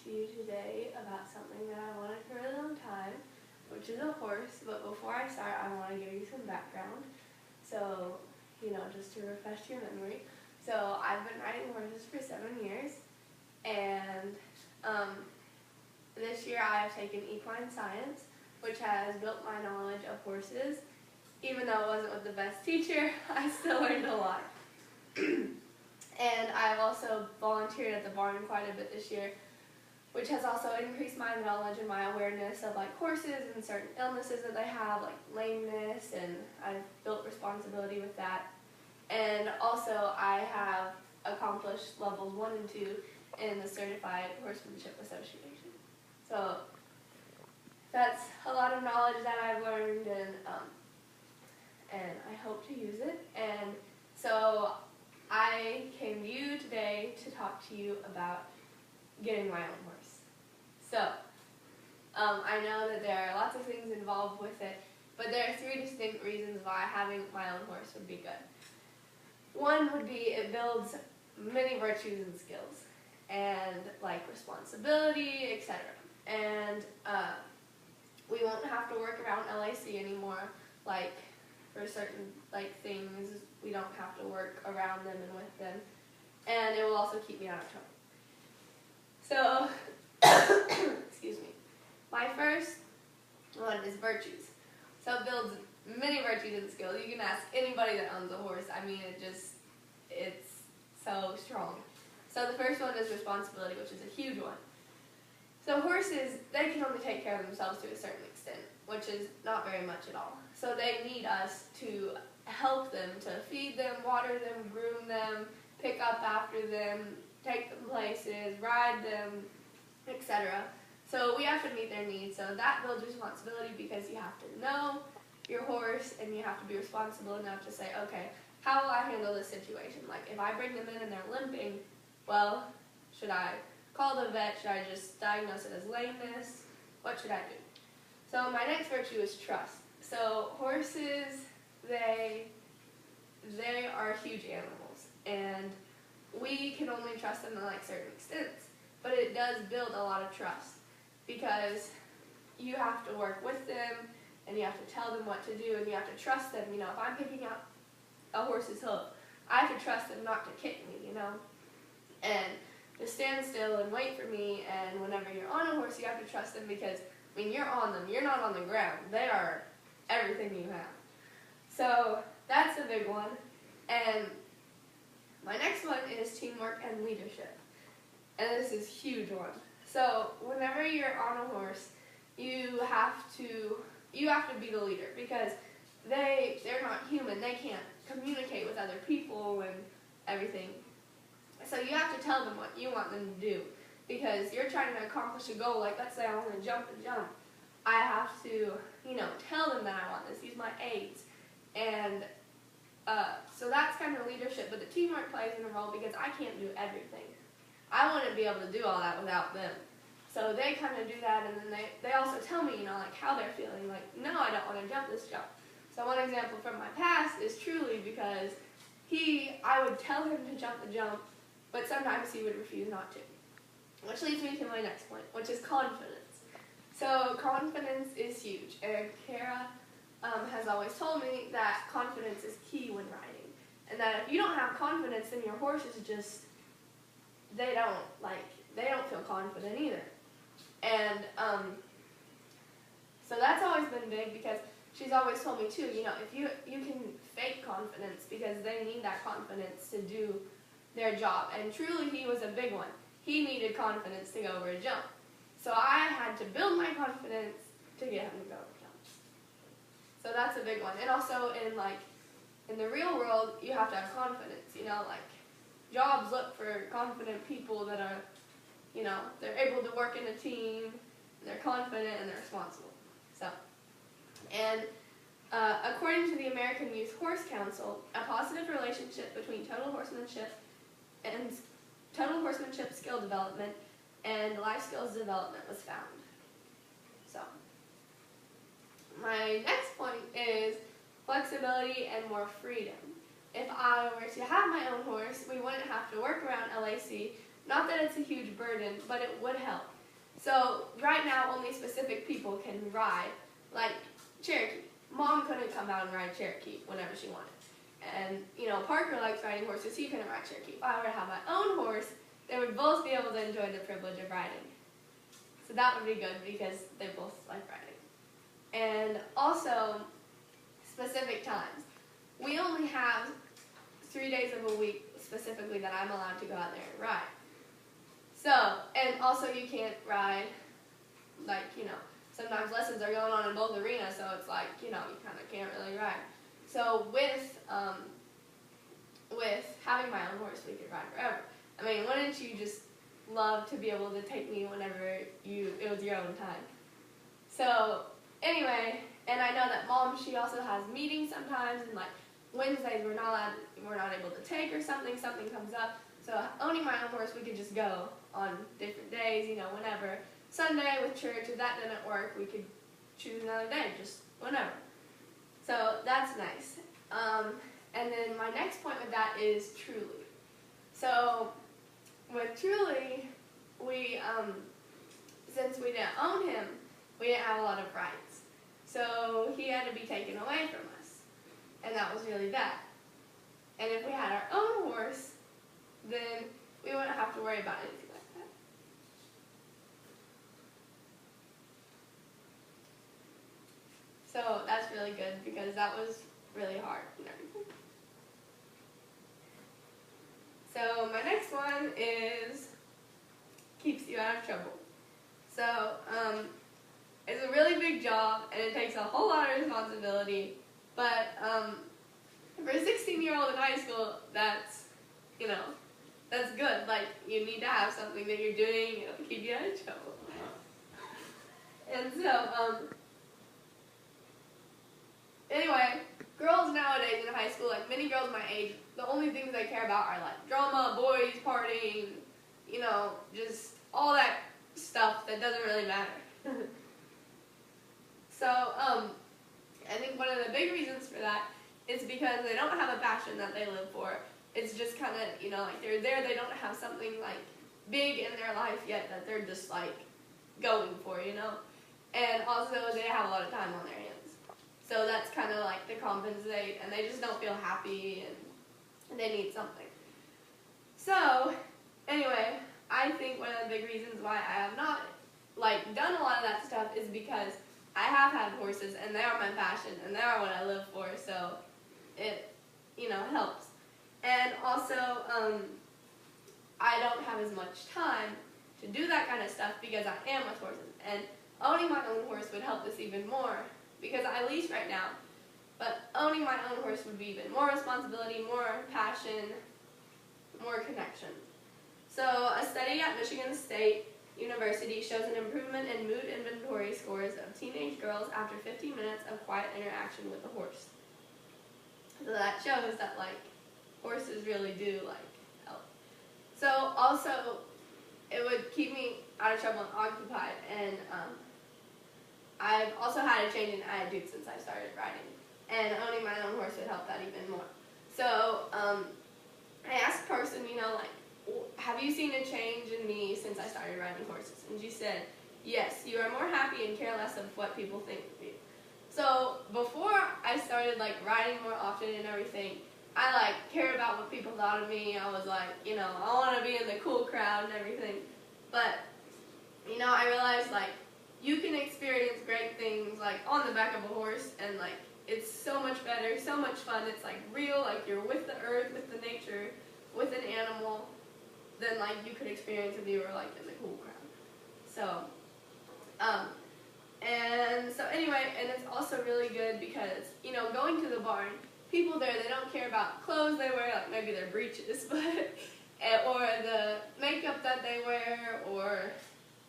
to you today about something that I wanted for a really long time, which is a horse. But before I start, I want to give you some background. So, just to refresh your memory. So I've been riding horses for 7 years, and this year I have taken equine science, which has built my knowledge of horses. Even though it wasn't with the best teacher, I still learned a lot. And I've also volunteered at the barn quite a bit this year, which has also increased my knowledge and my awareness of horses and certain illnesses that they have, like lameness, and I've built responsibility with that. And also I have accomplished levels 1 and 2 in the Certified Horsemanship Association. So that's a lot of knowledge that I've learned, and I hope to use it. And so I came to you today to talk to you about getting my own horse. So I know that there are lots of things involved with it, but there are 3 distinct reasons why having my own horse would be good. One would be it builds many virtues and skills, and responsibility, etc. And we won't have to work around LAC anymore, for certain things. We don't have to work around them and with them, and it will also keep me out of trouble. So, excuse me. My first one is virtues. So it builds many virtues and skills. You can ask anybody that owns a horse. I mean, it's so strong. So the first one is responsibility, which is a huge one. So horses, they can only take care of themselves to a certain extent, which is not very much at all. So they need us to help them, to feed them, water them, groom them, pick up after them, take them places, ride them, etc. So we have to meet their needs. So that builds responsibility because you have to know your horse and you have to be responsible enough to say, okay, how will I handle this situation? If I bring them in and they're limping, well, should I call the vet? Should I just diagnose it as lameness? What should I do? So my next virtue is trust. So horses, they are huge animals, and we can only trust them to certain extents. But it does build a lot of trust because you have to work with them, and you have to tell them what to do, and you have to trust them. If I'm picking up a horse's hoof, I have to trust them not to kick me, and to stand still and wait for me. And whenever you're on a horse, you have to trust them because, you're on them. You're not on the ground. They are everything you have. So that's a big one. And my next one is teamwork and leadership. And this is a huge one. So whenever you're on a horse, you have to be the leader because they're not human. They can't communicate with other people and everything. So you have to tell them what you want them to do because you're trying to accomplish a goal. Let's say I want to jump and jump. I have to, tell them that I want this. Use my aids. And so that's kind of leadership. But the teamwork plays in a role because I can't do everything. I wouldn't be able to do all that without them. So they kind of do that, and then they also tell me, how they're feeling. No, I don't want to jump this jump. So one example from my past is Truly because I would tell him to jump the jump, but sometimes he would refuse not to. Which leads me to my next point, which is confidence. So confidence is huge, and Kara has always told me that confidence is key when riding, and that if you don't have confidence, then your horse is just, they don't feel confident either. And so that's always been big because she's always told me too, if you can fake confidence because they need that confidence to do their job. And Truly, he was a big one. He needed confidence to go over a jump. So I had to build my confidence to get him to go over jumps. So that's a big one. And also in the real world, you have to have confidence. Jobs look for confident people that are, they're able to work in a team, they're confident, and they're responsible. So, and according to the American Youth Horse Council, a positive relationship between total horsemanship skill development and life skills development was found. So, my next point is flexibility and more freedom. If I were to have my own horse, we wouldn't have to work around LAC. Not that it's a huge burden, but it would help. So right now, only specific people can ride, like Cherokee. Mom couldn't come out and ride Cherokee whenever she wanted. And, Parker likes riding horses. He couldn't ride Cherokee. If I were to have my own horse, they would both be able to enjoy the privilege of riding. So that would be good because they both like riding. And also, specific times. We only have 3 days of a week specifically that I'm allowed to go out there and ride. So, and also you can't ride, sometimes lessons are going on in both arenas, so it's like, you kind of can't really ride. So with having my own horse, we could ride forever. I mean, wouldn't you just love to be able to take me whenever it was your own time? So anyway, and I know that Mom, she also has meetings sometimes, and Wednesdays we're not able to take or something comes up. So owning my own horse, we could just go on different days, whenever. Sunday with church, if that didn't work, we could choose another day, just whenever. So that's nice. And then my next point with that is Truly. So with Truly, we, since we didn't own him, we didn't have a lot of rights. So he had to be taken away from us. And that was really bad. And if we had our own horse, then we wouldn't have to worry about anything like that. So that's really good because that was really hard and everything. So my next one is keeps you out of trouble. So it's a really big job and it takes a whole lot of responsibility, but for a 16-year-old in high school, that's that's good. You need to have something that you're doing to keep you out of trouble. And so anyway, girls nowadays in high school, many girls my age, the only things they care about are drama, boys, partying, just all that stuff that doesn't really matter. So, I think one of the big reasons for that is because they don't have a passion that they live for. It's just kind of, they're there, they don't have something, big in their life yet that they're just, going for, And also, they have a lot of time on their hands. So that's kind of to compensate, and they just don't feel happy, and they need something. So, anyway, I think one of the big reasons why I have not, done a lot of that stuff is because I have had horses, and they are my passion, and they are what I live for, so it, helps. And also, I don't have as much time to do that kind of stuff because I am with horses, and owning my own horse would help this even more because I lease right now, but owning my own horse would be even more responsibility, more passion, more connection. So a study at Michigan State University shows an improvement in mood inventory scores of teenage girls after 15 minutes of quiet interaction with the horse. So that shows that horses really do help. So also it would keep me out of trouble and occupied, and I've also had a change in attitude since I started riding, and owning my own horse would help that even more. So I asked Carson, have you seen a change in me since I started riding horses? And she said, yes, you are more happy and care less of what people think of you. So before I started riding more often and everything, I cared about what people thought of me. I was I want to be in the cool crowd and everything. But I realized you can experience great things on the back of a horse, and it's so much better, so much fun. It's real, you're with the earth, with the nature, with an animal, than you could experience if you were in the cool crowd. So and so anyway, and it's also really good because going to the barn, people there, they don't care about clothes they wear, maybe their breeches, but or the makeup that they wear, or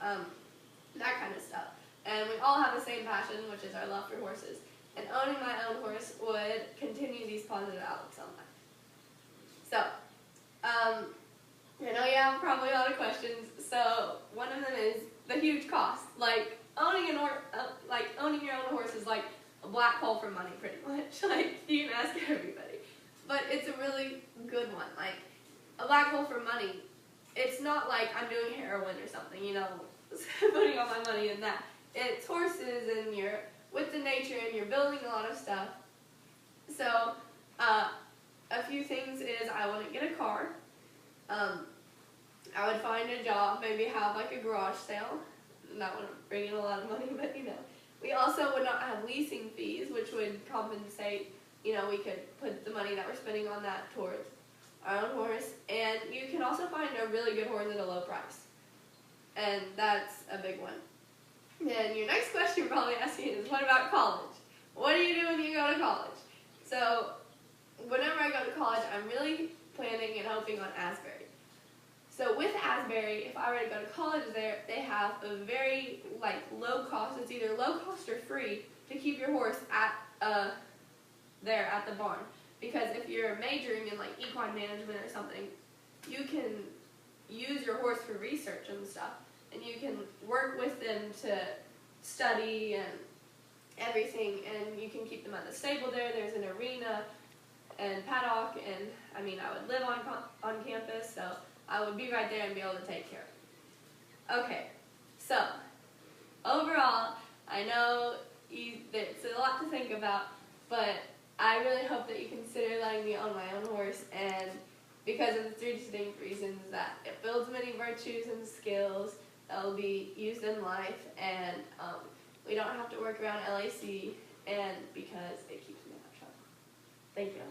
that kind of stuff. And we all have the same passion, which is our love for horses. And owning my own horse would continue these positive outlooks on life. So, I know you have probably a lot of questions. So one of them is the huge cost. Owning owning your own horse is a black hole for money, pretty much. You can ask everybody. But it's a really good one. A black hole for money. It's not I'm doing heroin or something, putting all my money in that. It's horses, and you're with the nature, and you're building a lot of stuff. So, a few things is I wouldn't get a car. I would find a job, maybe have like a garage sale. That wouldn't bring in a lot of money, but you know. We also would not have leasing fees, which would compensate, you know, we could put the money that we're spending on that towards our own horse. And you can also find a really good horse at a low price. And that's a big one. And your next question you're probably asking is, what about college? What do you do when you go to college? So, whenever I go to college, I'm really planning and hoping on Asbury. So with Asbury, if I were to go to college there, they have a very low cost. It's either low cost or free to keep your horse at there at the barn. Because if you're majoring in like equine management or something, you can use your horse for research and stuff, and you can work with them to study and everything, and you can keep them at the stable there. There's an arena and paddock, and I mean, I would live on campus, so I would be right there and be able to take care of it. Okay, so overall, I know it's a lot to think about, but I really hope that you consider letting me own my own horse, and because of the 3 distinct reasons that it builds many virtues and skills that will be used in life, and we don't have to work around LAC, and because it keeps me out of trouble. Thank you.